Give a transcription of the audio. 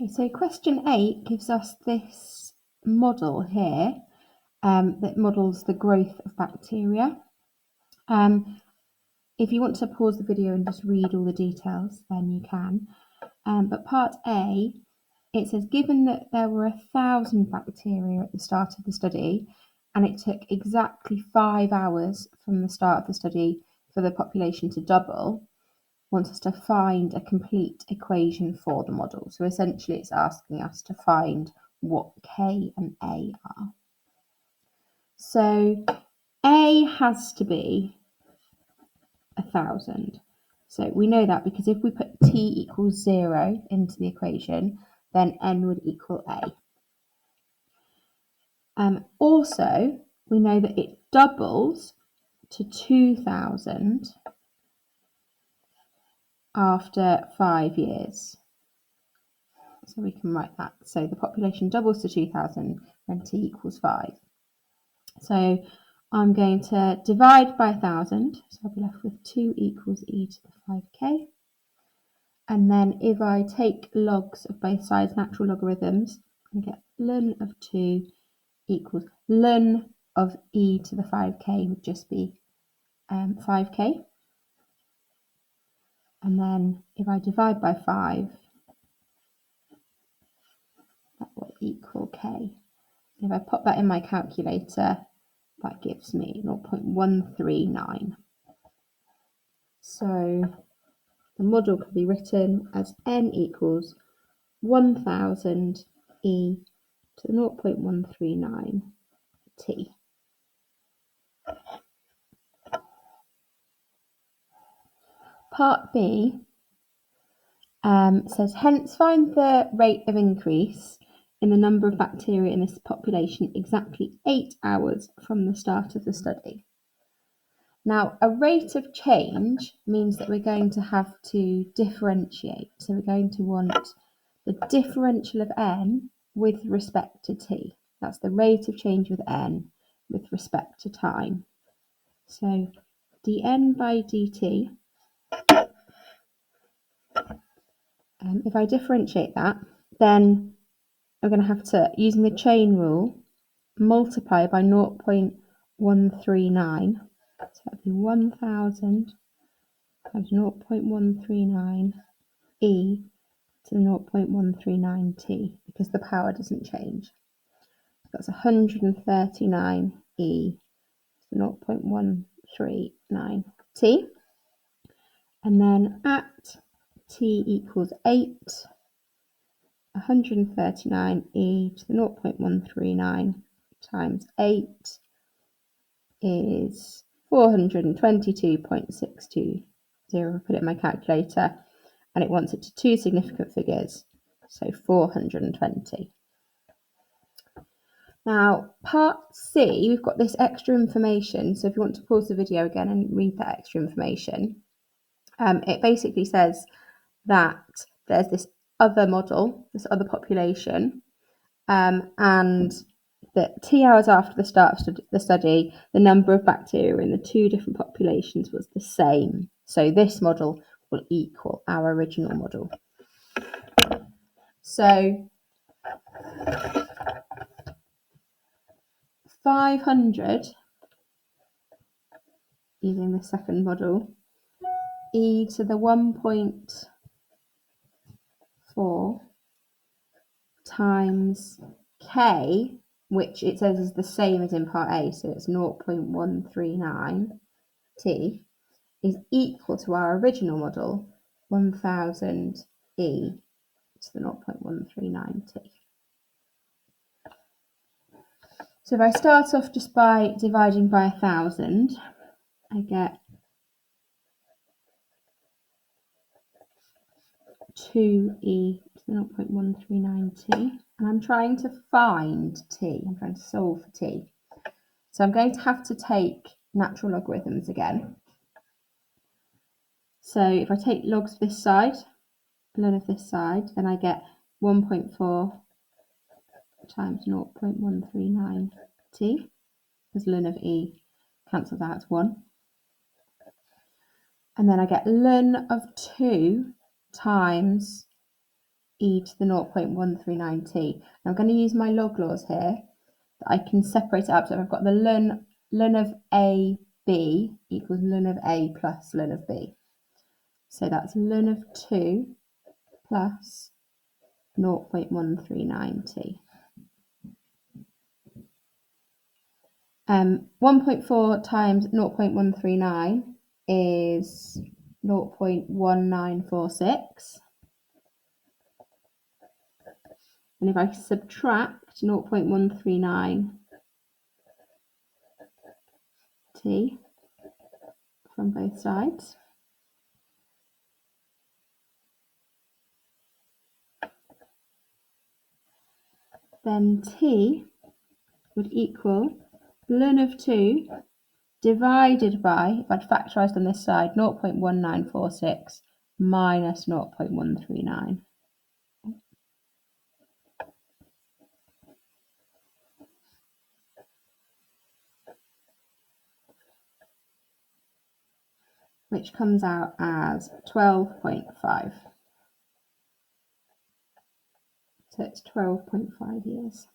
Okay, so question 8 gives us this model here that models the growth of bacteria. If you want to pause the video and just read all the details, then you can. But part A, it says, given that there were 1,000 bacteria at the start of the study, and it took exactly 5 hours from the start of the study for the population to double, wants us to find a complete equation for the model. So essentially it's asking us to find what K and A are. So A has to be 1,000. So we know that because if we put T equals 0 into the equation, then N would equal A. Also, we know that it doubles to 2,000 after 5 years. So we can write that. So the population doubles to 2,000 when T equals 5. So I'm going to divide by 1,000. So I'll be left with 2 equals e to the 5k. And then if I take logs of both sides, natural logarithms, I get ln of 2 equals ln of e to the 5k would just be 5k. And then if I divide by 5, that will equal k. If I pop that in my calculator, that gives me 0.139. So the model can be written as n equals 1,000 e to the 0.139 t. Part B says, hence find the rate of increase in the number of bacteria in this population exactly 8 hours from the start of the study. Now, a rate of change means that we're going to have to differentiate. So we're going to want the differential of n with respect to t. That's the rate of change with n with respect to time. So dn by dt, if I differentiate that, then I'm going to have to, using the chain rule, multiply by 0.139. So that would be 1,000 times 0.139 e to the 0.139 t, because the power doesn't change. That's 139 e to 0.139 t. And then at t equals 8, 139 e to the 0.139 times 8 is 422.620. Put it in my calculator, and it wants it to two significant figures, so 420. Now, part C, we've got this extra information. So if you want to pause the video again and read that extra information, it basically says that there's this other model, this other population, and that T hours after the start of the study, the number of bacteria in the two different populations was the same. So this model will equal our original model. So 500, using the second model, e to the 1.4 times k, which it says is the same as in part A, so it's 0.139 t, is equal to our original model, 1,000 e to the 0.139 t. So if I start off just by dividing by 1,000, I get 2e to the 0.139 t, and I'm trying to find t, I'm trying to solve for t. So I'm going to have to take natural logarithms again. So if I take logs of this side, ln of this side, then I get 1.4 times 0.139 t, because ln of e cancels out, it's 1. And then I get ln of 2 times e to the 0.139t. And I'm going to use my log laws here that I can separate it up. So I've got the ln of a b equals ln of a plus ln of b. So that's ln of 2 plus 0.139t. 1.4 times 0.139 is 0.1946. And if I subtract 0.139t from both sides, then t would equal ln of 2 divided by, if I'd factorised on this side, 0.1946 minus 0.139. Which comes out as 12.5. So it's 12.5 years.